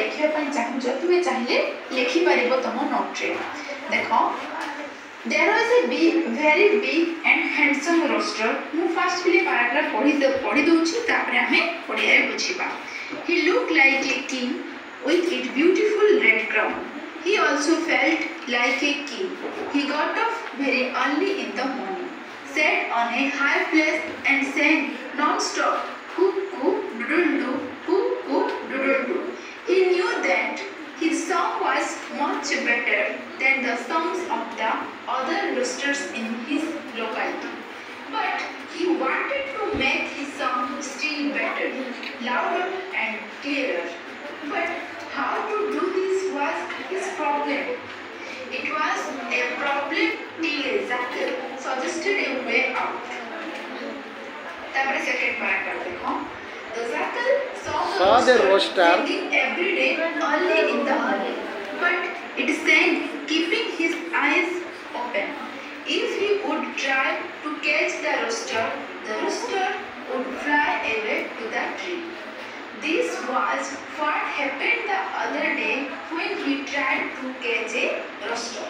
लिखा चाहूँ तुम्हें चाहिए लिखिपर तुम नोट रे देख There was a very big and handsome roaster. मु फर्स्ट पहले पैराग्राफ पढ़ी दूची तापरे हमें पढ़िया बुझीबा. He looked like a king with its beautiful red crown. He also felt like a king. He got up very early in the morning, sat on a high place and sang non-stop, cuckoo doodle-doo, cuckoo doodle-doo. He knew that his song was much better than the songs of the other roosters in his locality. But he wanted to make his song still better, louder and clearer. But how to do this was his problem. It was a problem till a jackal suggested a way out. तापर second paragraph देखो. The jackal saw the rooster singing every day early in the morning, but it sang keeping his eyes open. If he would try to catch the rooster would fly away to the tree. This was what happened the other day when he tried to catch a rooster.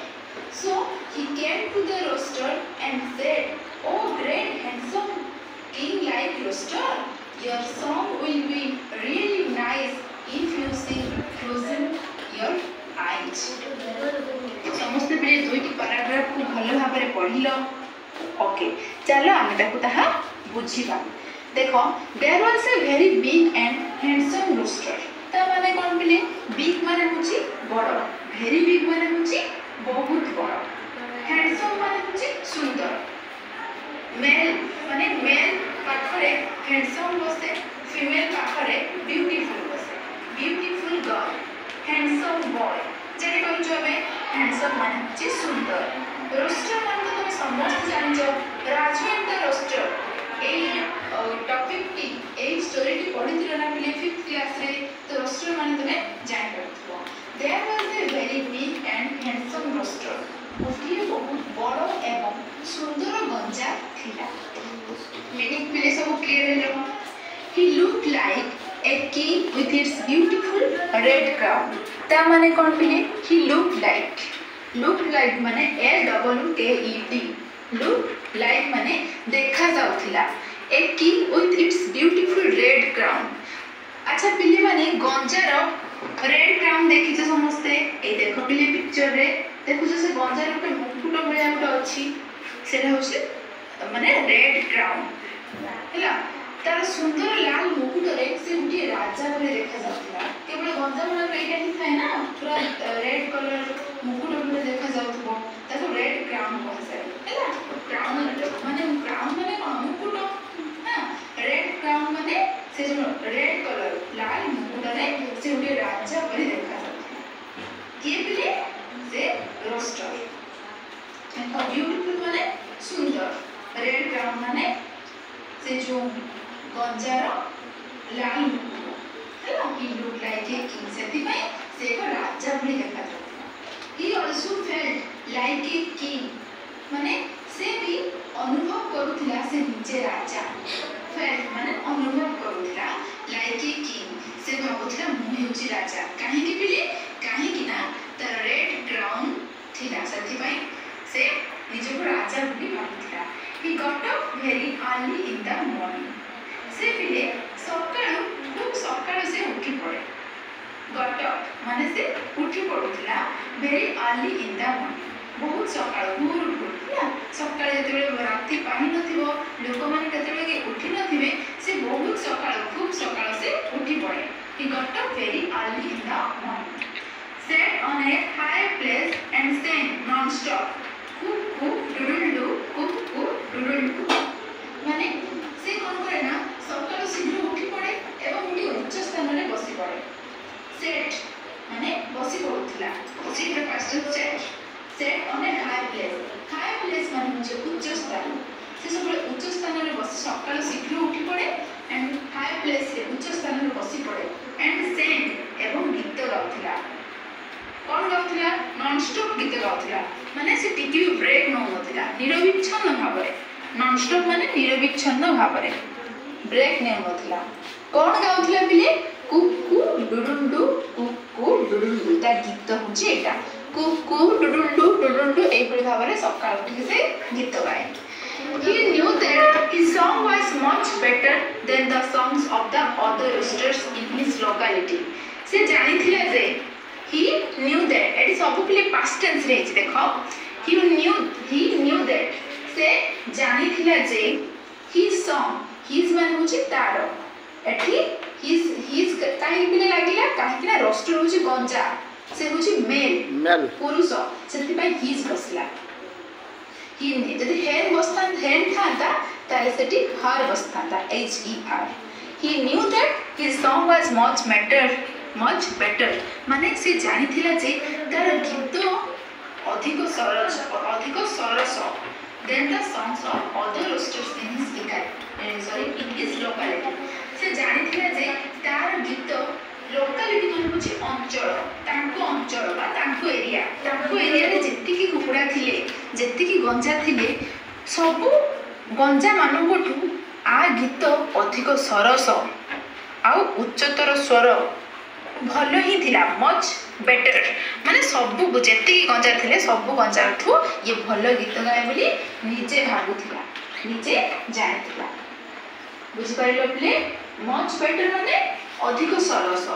So he came to the rooster and said, "Oh great handsome king like rooster, your song will be really nice if you sing closing your eyes." समस्त पिले दुईटी paragraph को भल भाव में पढ़िल. Okay चलो आम ताहा बुझीबा. देखो there was a very big and handsome rooster. ता माने कोन पिले बिग माने होची बड़, वेरी बिग माने होची बहुत बड़, हैंडसम माने होची सुंदर. मेल माने मेल पाखरे हैंडसम बसे, फीमेल पाखरे ब्यूटीफुल बसे. Beautiful girl, handsome boy. जेने कहू जो हमें हैंडसम माने होची सुंदर. रोस्टर माने तो तुम समस्त जानि जो राजू एंड द रोस्टर ए टॉपिक टी ए स्टोरी टी पढ़ी थिला ना पिले 5th क्लास रे. तो रोस्टर माने तुमे जानि परथुवा. There was a very big and handsome rooster. गोटिए बहुत बड़ एवं सुंदर गंजा थिला. मीनिंग पिले सब क्लियर हेलो. He looked like a king with its beautiful red crown. ता माने कोन पिले he looked like माने LOOKED. look like माने देखा जाउथिला. a king with its beautiful red crown. अच्छा पिले माने गंजार रेड क्राउन देखि छ समस्ते. ए देखो पिले पिक्चर रे देखु छ से गंजार के मुकुट भलिया गुट अछि. सेटा होसे माने रेड क्राउन हैला. तार सुंदर लाल मुकुट रे से गुटी राजा भले देखा जाउथिला. केवल गंजार वाला एटा ही थाए ना पूरा रेड कलर मुकुट भले देखा जाउथबो. ताको रेड क्राउन कहसे हैला. क्राउन माने कोन मुकुट. हां रेड क्राउन माने से जो रेड कलर लाल मुकुट रे से गुटी राजा भले देखा जाउथिला. के पिले से रोस्टर. एंड ब्यूटीफुल माने सुंदर, रेड क्राउन माने से जो गंजार लाल मुकुट हैला. He look like a king. सेति पई से एक राजा भली देखा जाउथिला. He also felt like a king माने से भी अनुभव करूथिला से निजे राजा. फेल्ट माने अनुभव करूथिला लाइक ए किंग. से भाबुथिला मु हेउची राजा. काहे कि पिले काहे कि ना त रेड क्राउन थिला. सेति पई से निजे को राजा भली भाबुथिला. He got up very early in the morning. से पिले सकाळु खूब सकाळु से उठी पड़े. got up माने से उठी पड़ुथिला very early in the morning. बहुत सकाळु भोर उठुथिला. सकाळ जेतेबेले राति पानी नथिबो, लोक माने केतेबेले उठी नथिबे, से बहुत सकाळु खूब सकाळु से उठी पड़े. He got up very early in the morning, sat on a high place and sang non-stop, cuckoo doodle-doo, cuckoo doodle-doo. माने से कोन करे ना सकाळु शीघ्र उठी पड़े एवं उठी उच्च स्थान रे बसी पड़े. सेट माने बसी पड़ुथिला. शीघ्र past set. Set on A high place. High place माने होचे उच्च स्थान. से सब उच्च स्थान रे बसी सकाळु शीघ्र उठी पड़े एंड हाई प्लेस से उच्च स्थान रे बसी पड़े एंड सेंग एवं गीत गाउथिला. कोन गाउथिला नॉन स्टॉप गीत गाउथिला. माने से टिकी ब्रेक न होथिला. निरविच्छिन्न भाबरे. नॉन स्टॉप माने निरविच्छिन्न भाबरे ब्रेक ने होथिला. कोन गाउथिला पिले कुकु डुडुडु कुकु डुडुलु ता गीत होची एटा कुकु डुडुलु एपरि भाबरे सकाळ उठी से गीत गाए he knew that his song was much better than the songs of the other roosters in his locality से जानी थिला जे he knew that एटी सब पले past tense रे देखो he knew that से जानी थिला जे his song his मान होची तारो एठी his काहे पले लागिला काहे कि ना रोस्टर होची गंजा से होची मेल पुरुष सेति पय his बसला he जदि हेन बसता हेन थाता ताले सेटी हर बसता her he knew that his song was much better माने से जानी थिला जे तार गीत अधिक सरस than the songs of other roosters in his locality से जानी थिला जे तार गीत लोकालिटी मन होची अंचल बा तांको एरिया रे जेतिकी कुकुडा थिले जेतिकी गंजा थिले सब गंजा मानकठू आ गीत अधिक सरस आ उच्चतर स्वर भलो ही थिला मच बेटर माने सब जेतिकी गंजा थिले सब गंजाठू ये भलो गीत गाए बोली निजे भाबुथिला निजे जानिथिला बुझि पाइलो प्ले मच बेटर माने अधिक सरस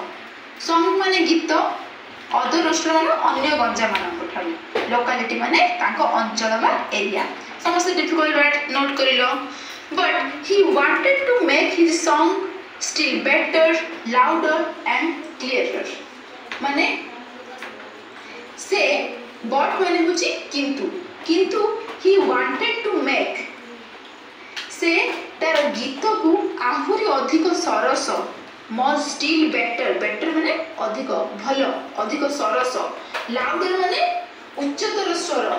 सॉन्ग माने गीत अदर रोस्टर माने अन्य गंजा मानक ठारू लोकालिटी माने तांको अंचल बा एरिया समस्त डिफिकल्ट वर्ड नोट करिलो but he wanted to make his song still better louder and clearer माने से बट माने होची किंतु ही वांटेड टू मेक से तार गीत को आहुरी अधिक सरस मच स्टिल बेटर माने अधिक भलो अधिक सरस लाउडर माने उच्चतर स्वर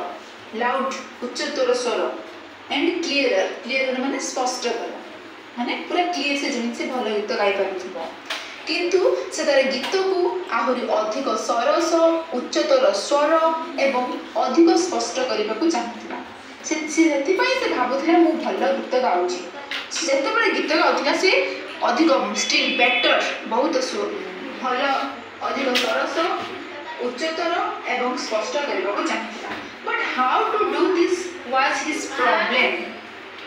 लाउड उच्चतर स्वर एंड क्लियरर माने स्पष्ट कर माने पूरा क्लियर से जिन से भलो गीत गाई पारुथबो किंतु से तार गीत को आहुरी अधिक सरस उच्चतर स्वर एवं अधिक स्पष्ट करबा को चाहतिला से भावुला मु भल गीत गाँची जिते गीत गाँला से अधिक स्टिल बेटर बहुत भल अधिक सरस उच्चतर एवं स्पष्ट करने को चाहता but how to do this was his problem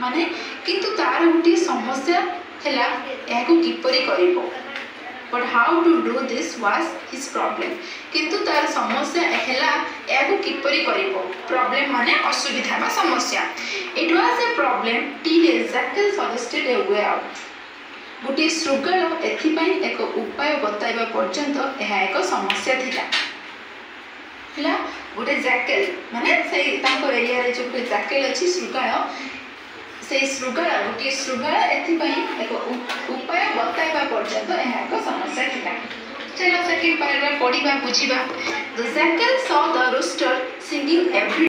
माने किंतु तार गोटे समस्या हैला याको किपरि करिवो but how to do this was his problem किंतु तार समस्या हैला याको किपरि करिवो प्रॉब्लम माने असुविधा बा समस्या it was a problem till A jackal suggested A way out गोटे श्रृंखल एथिपाई एक उपाय बताइबा पर्यंत यह एक समस्या थिला हला गोटे जैकल माने से तांको एरिया रे जो जैकल अछि श्रृंखल से श्रृंखल गोटे श्रृंखल एथिपाई एक उपाय बताइबा पर्यंत यह एक समस्या थिला चलो सेकंड पैराग्राफ पढिबा बुझिबा the jackal saw the rooster singing every